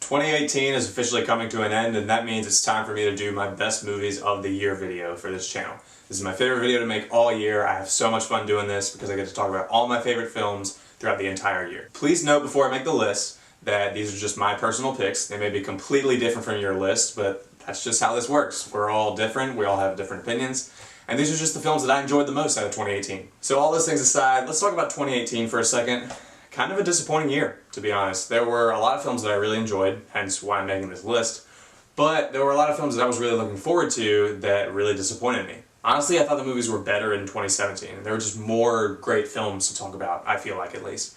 2018 is officially coming to an end, and that means it's time for me to do my best movies of the year video for this channel. This is my favorite video to make all year. I have so much fun doing this because I get to talk about all my favorite films throughout the entire year. Please note before I make the list that these are just my personal picks. They may be completely different from your list, but that's just how this works. We're all different, we all have different opinions, and these are just the films that I enjoyed the most out of 2018. So all those things aside, let's talk about 2018 for a second. Kind of a disappointing year, to be honest. There were a lot of films that I really enjoyed, hence why I'm making this list, but there were a lot of films that I was really looking forward to that really disappointed me. Honestly, I thought the movies were better in 2017. There were just more great films to talk about, I feel like at least.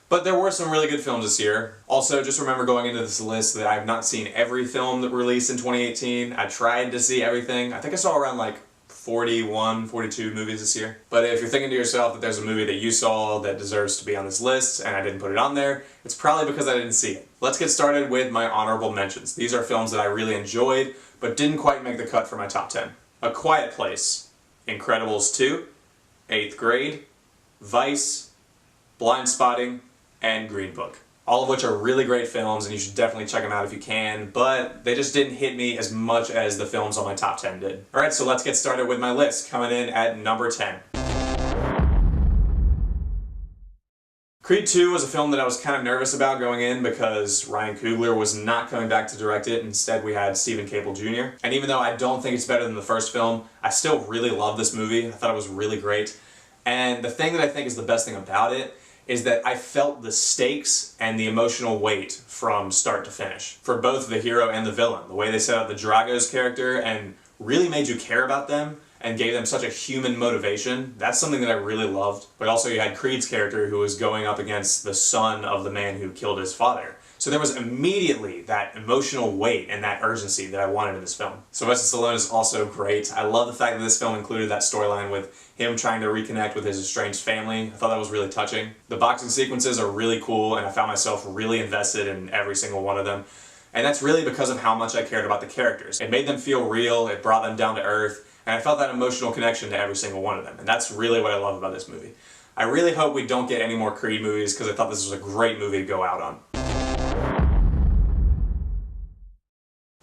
But there were some really good films this year. Also, just remember going into this list that I've not seen every film that released in 2018. I tried to see everything. I think I saw around like 41, 42 movies this year. But if you're thinking to yourself that there's a movie that you saw that deserves to be on this list and I didn't put it on there, it's probably because I didn't see it. Let's get started with my honorable mentions. These are films that I really enjoyed but didn't quite make the cut for my top 10. A Quiet Place, Incredibles 2, 8th Grade, Vice, Blindspotting, and Green Book. All of which are really great films and you should definitely check them out if you can, but they just didn't hit me as much as the films on my top 10 did. Alright, so let's get started with my list, coming in at number 10. Creed 2 was a film that I was kind of nervous about going in because Ryan Coogler was not coming back to direct it. Instead, we had Stephen Caple Jr. And even though I don't think it's better than the first film, I still really love this movie. I thought it was really great. And the thing that I think is the best thing about it is that I felt the stakes and the emotional weight from start to finish for both the hero and the villain. The way they set up the Drago's character and really made you care about them and gave them such a human motivation, that's something that I really loved. But also you had Creed's character who was going up against the son of the man who killed his father. So there was immediately that emotional weight and that urgency that I wanted in this film. Sylvester Stallone is also great. I love the fact that this film included that storyline with him trying to reconnect with his estranged family. I thought that was really touching. The boxing sequences are really cool and I found myself really invested in every single one of them. And that's really because of how much I cared about the characters. It made them feel real, it brought them down to earth, and I felt that emotional connection to every single one of them. And that's really what I love about this movie. I really hope we don't get any more Creed movies because I thought this was a great movie to go out on.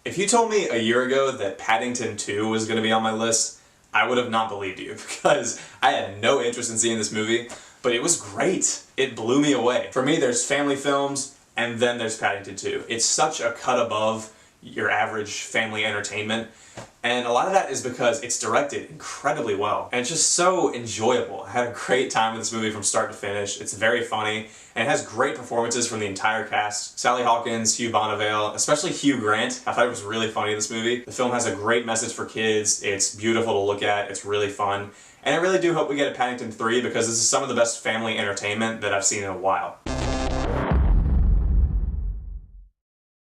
If you told me a year ago that Paddington 2 was going to be on my list, I would have not believed you because I had no interest in seeing this movie, but it was great. It blew me away. For me, there's family films and then there's Paddington 2. It's such a cut above your average family entertainment, and a lot of that is because it's directed incredibly well and it's just so enjoyable. I had a great time with this movie from start to finish. It's very funny and it has great performances from the entire cast. Sally Hawkins, Hugh Bonneville, especially Hugh Grant. I thought it was really funny in this movie. The film has a great message for kids. It's beautiful to look at. It's really fun. And I really do hope we get a Paddington 3 because this is some of the best family entertainment that I've seen in a while.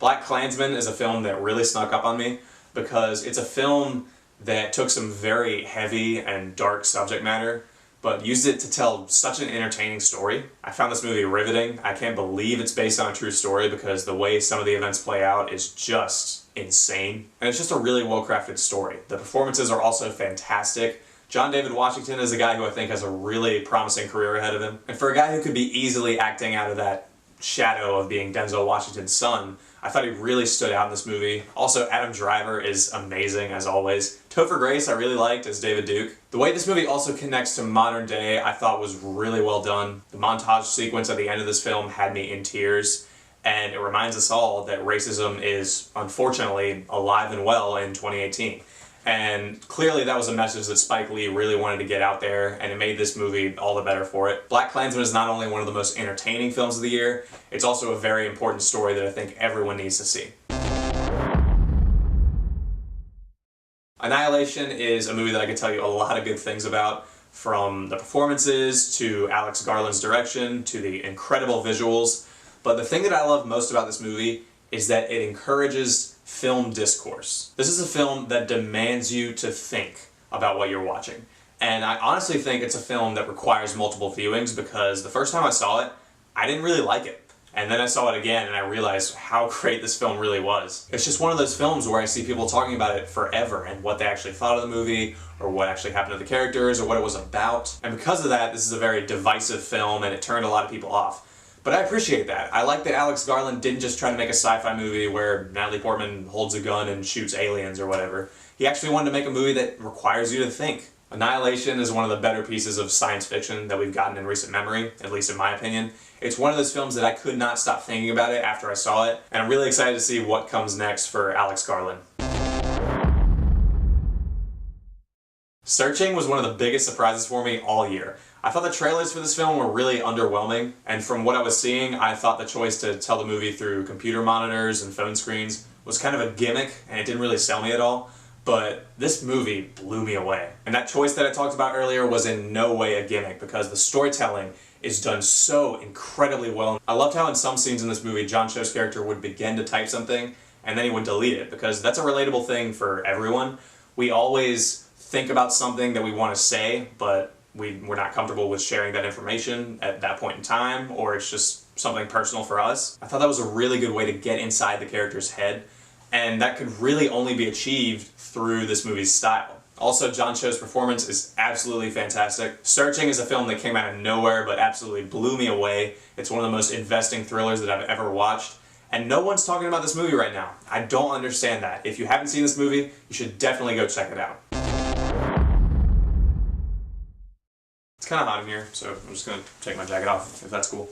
BlacKkKlansman is a film that really snuck up on me because it's a film that took some very heavy and dark subject matter but used it to tell such an entertaining story. I found this movie riveting. I can't believe it's based on a true story because the way some of the events play out is just insane. And it's just a really well-crafted story. The performances are also fantastic. John David Washington is a guy who I think has a really promising career ahead of him. And for a guy who could be easily acting out of that shadow of being Denzel Washington's son, I thought he really stood out in this movie. Also, Adam Driver is amazing, as always. Topher Grace I really liked as David Duke. The way this movie also connects to modern day I thought was really well done. The montage sequence at the end of this film had me in tears, and it reminds us all that racism is, unfortunately, alive and well in 2018. And clearly that was a message that Spike Lee really wanted to get out there, and it made this movie all the better for it. BlacKkKlansman is not only one of the most entertaining films of the year, it's also a very important story that I think everyone needs to see. Annihilation is a movie that I could tell you a lot of good things about, from the performances, to Alex Garland's direction, to the incredible visuals. But the thing that I love most about this movie is that it encourages film discourse. This is a film that demands you to think about what you're watching. And I honestly think it's a film that requires multiple viewings because the first time I saw it, I didn't really like it. And then I saw it again and I realized how great this film really was. It's just one of those films where I see people talking about it forever and what they actually thought of the movie, or what actually happened to the characters, or what it was about. And because of that, this is a very divisive film and it turned a lot of people off. But I appreciate that. I like that Alex Garland didn't just try to make a sci-fi movie where Natalie Portman holds a gun and shoots aliens or whatever. He actually wanted to make a movie that requires you to think. Annihilation is one of the better pieces of science fiction that we've gotten in recent memory, at least in my opinion. It's one of those films that I could not stop thinking about it after I saw it, and I'm really excited to see what comes next for Alex Garland. Searching was one of the biggest surprises for me all year. I thought the trailers for this film were really underwhelming, and from what I was seeing, I thought the choice to tell the movie through computer monitors and phone screens was kind of a gimmick, and it didn't really sell me at all. But this movie blew me away. And that choice that I talked about earlier was in no way a gimmick, because the storytelling is done so incredibly well. I loved how in some scenes in this movie, John Cho's character would begin to type something, and then he would delete it, because that's a relatable thing for everyone. We always think about something that we want to say, but we're not comfortable with sharing that information at that point in time, or it's just something personal for us. I thought that was a really good way to get inside the character's head, and that could really only be achieved through this movie's style. Also, John Cho's performance is absolutely fantastic. Searching is a film that came out of nowhere but absolutely blew me away. It's one of the most investing thrillers that I've ever watched, and no one's talking about this movie right now. I don't understand that. If you haven't seen this movie, you should definitely go check it out. It's kind of hot in here, so I'm just going to take my jacket off, if that's cool.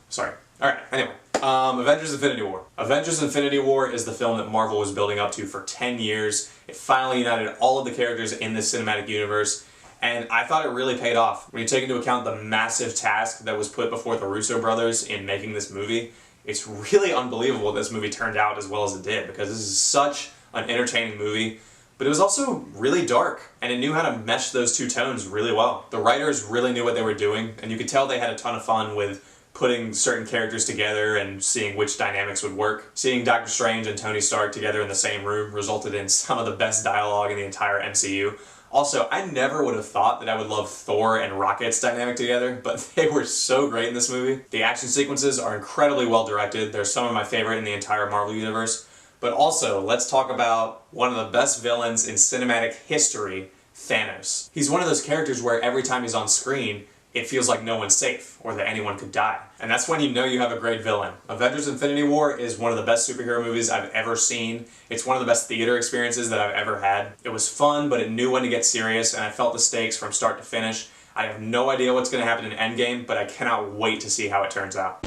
Sorry. Alright, anyway. Avengers Infinity War. Avengers Infinity War is the film that Marvel was building up to for 10 years. It finally united all of the characters in this cinematic universe, and I thought it really paid off. When you take into account the massive task that was put before the Russo brothers in making this movie, it's really unbelievable this movie turned out as well as it did, because this is such an entertaining movie. But it was also really dark, and it knew how to mesh those two tones really well. The writers really knew what they were doing, and you could tell they had a ton of fun with putting certain characters together and seeing which dynamics would work. Seeing Doctor Strange and Tony Stark together in the same room resulted in some of the best dialogue in the entire MCU. Also, I never would have thought that I would love Thor and Rocket's dynamic together, but they were so great in this movie. The action sequences are incredibly well directed. They're some of my favorite in the entire Marvel Universe. But also, let's talk about one of the best villains in cinematic history, Thanos. He's one of those characters where every time he's on screen, it feels like no one's safe, or that anyone could die. And that's when you know you have a great villain. Avengers Infinity War is one of the best superhero movies I've ever seen. It's one of the best theater experiences that I've ever had. It was fun, but it knew when to get serious, and I felt the stakes from start to finish. I have no idea what's going to happen in Endgame, but I cannot wait to see how it turns out.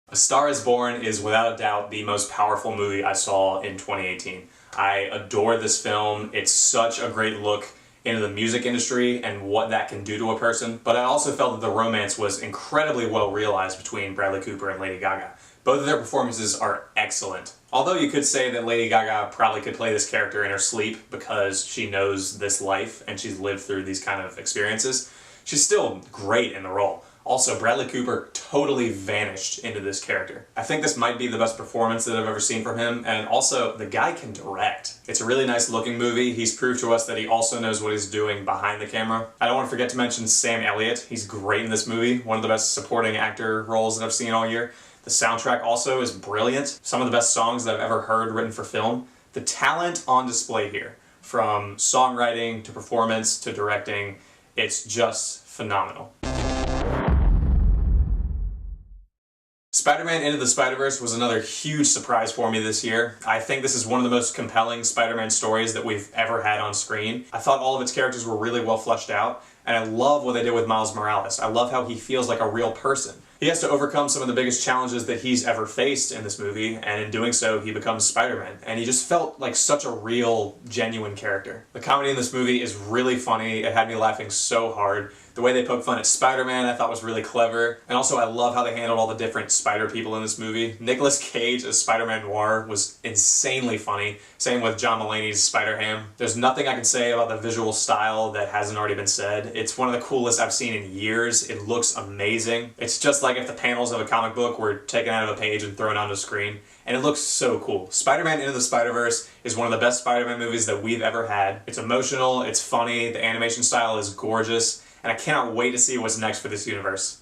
A Star is Born is without a doubt the most powerful movie I saw in 2018. I adore this film. It's such a great look into the music industry and what that can do to a person, but I also felt that the romance was incredibly well realized between Bradley Cooper and Lady Gaga. Both of their performances are excellent. Although you could say that Lady Gaga probably could play this character in her sleep because she knows this life and she's lived through these kind of experiences, she's still great in the role. Also, Bradley Cooper totally vanished into this character. I think this might be the best performance that I've ever seen from him, and also, the guy can direct. It's a really nice looking movie. He's proved to us that he also knows what he's doing behind the camera. I don't want to forget to mention Sam Elliott. He's great in this movie, one of the best supporting actor roles that I've seen all year. The soundtrack also is brilliant. Some of the best songs that I've ever heard written for film. The talent on display here, from songwriting to performance to directing, it's just phenomenal. Spider-Man Into the Spider-Verse was another huge surprise for me this year. I think this is one of the most compelling Spider-Man stories that we've ever had on screen. I thought all of its characters were really well fleshed out, and I love what they did with Miles Morales. I love how he feels like a real person. He has to overcome some of the biggest challenges that he's ever faced in this movie, and in doing so, he becomes Spider-Man. And he just felt like such a real, genuine character. The comedy in this movie is really funny. It had me laughing so hard. The way they poke fun at Spider-Man I thought was really clever. And also I love how they handled all the different Spider people in this movie. Nicolas Cage as Spider-Man Noir was insanely funny. Same with John Mulaney's Spider-Ham. There's nothing I can say about the visual style that hasn't already been said. It's one of the coolest I've seen in years. It looks amazing. It's just like if the panels of a comic book were taken out of a page and thrown onto a screen. And it looks so cool. Spider-Man Into the Spider-Verse is one of the best Spider-Man movies that we've ever had. It's emotional, it's funny, the animation style is gorgeous, and I cannot wait to see what's next for this universe.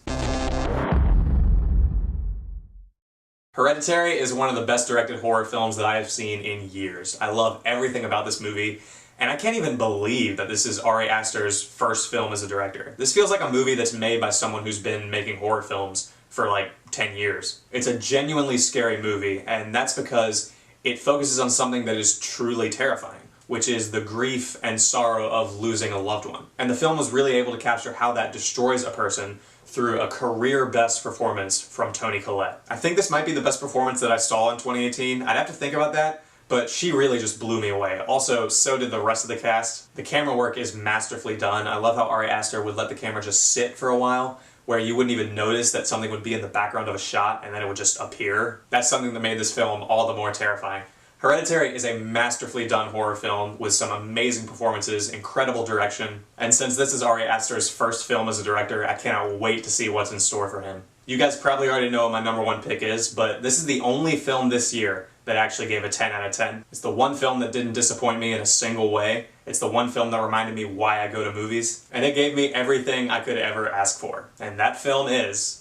Hereditary is one of the best directed horror films that I have seen in years. I love everything about this movie, And I can't even believe that this is Ari Aster's first film as a director. This feels like a movie that's made by someone who's been making horror films for like 10 years. It's a genuinely scary movie, and that's because it focuses on something that is truly terrifying, which is the grief and sorrow of losing a loved one. And the film was really able to capture how that destroys a person through a career-best performance from Toni Collette. I think this might be the best performance that I saw in 2018. I'd have to think about that, but she really just blew me away. Also, so did the rest of the cast. The camera work is masterfully done. I love how Ari Aster would let the camera just sit for a while, where you wouldn't even notice that something would be in the background of a shot and then it would just appear. That's something that made this film all the more terrifying. Hereditary is a masterfully done horror film with some amazing performances, incredible direction, and since this is Ari Aster's first film as a director, I cannot wait to see what's in store for him. You guys probably already know what my number one pick is, but this is the only film this year that actually gave a 10 out of 10. It's the one film that didn't disappoint me in a single way. It's the one film that reminded me why I go to movies, and it gave me everything I could ever ask for. And that film is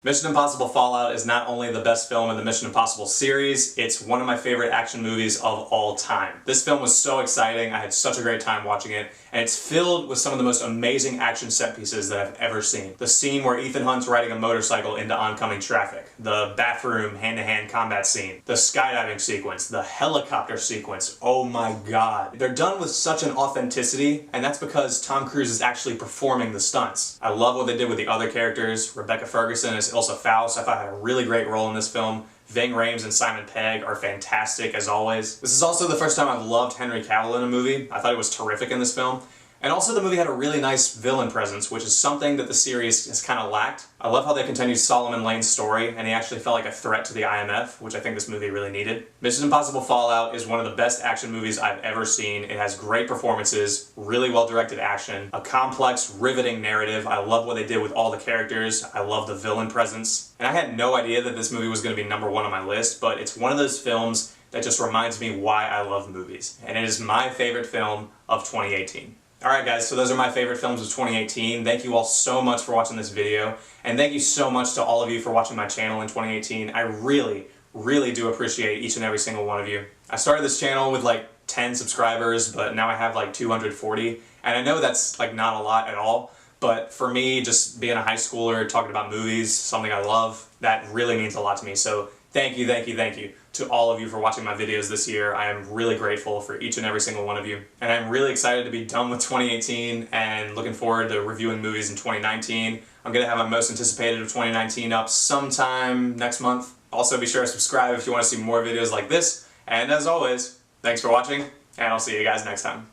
Mission Impossible Fallout. Is not only the best film in the Mission Impossible series, it's one of my favorite action movies of all time. This film was so exciting, I had such a great time watching it, and it's filled with some of the most amazing action set pieces that I've ever seen. The scene where Ethan Hunt's riding a motorcycle into oncoming traffic, the bathroom hand-to-hand combat scene, the skydiving sequence, the helicopter sequence, oh my god. They're done with such an authenticity, and that's because Tom Cruise is actually performing the stunts. I love what they did with the other characters. Rebecca Ferguson is Ilsa Faust, I thought had a really great role in this film. Ving Rhames and Simon Pegg are fantastic as always. This is also the first time I've loved Henry Cavill in a movie. I thought he was terrific in this film. And also the movie had a really nice villain presence, which is something that the series has kind of lacked. I love how they continued Solomon Lane's story, and he actually felt like a threat to the IMF, which I think this movie really needed. Mission Impossible Fallout is one of the best action movies I've ever seen. It has great performances, really well-directed action, a complex, riveting narrative. I love what they did with all the characters. I love the villain presence. And I had no idea that this movie was going to be number one on my list, but it's one of those films that just reminds me why I love movies. And it is my favorite film of 2018. Alright guys, so those are my favorite films of 2018. Thank you all so much for watching this video, and thank you so much to all of you for watching my channel in 2018. I really do appreciate each and every single one of you. I started this channel with like 10 subscribers, but now I have like 240, and I know that's like not a lot at all, but for me, just being a high schooler, talking about movies, something I love, that really means a lot to me. So thank you to all of you for watching my videos this year. I am really grateful for each and every single one of you. And I'm really excited to be done with 2018 and looking forward to reviewing movies in 2019. I'm going to have my most anticipated of 2019 up sometime next month. Also be sure to subscribe if you want to see more videos like this. And as always, thanks for watching, and I'll see you guys next time.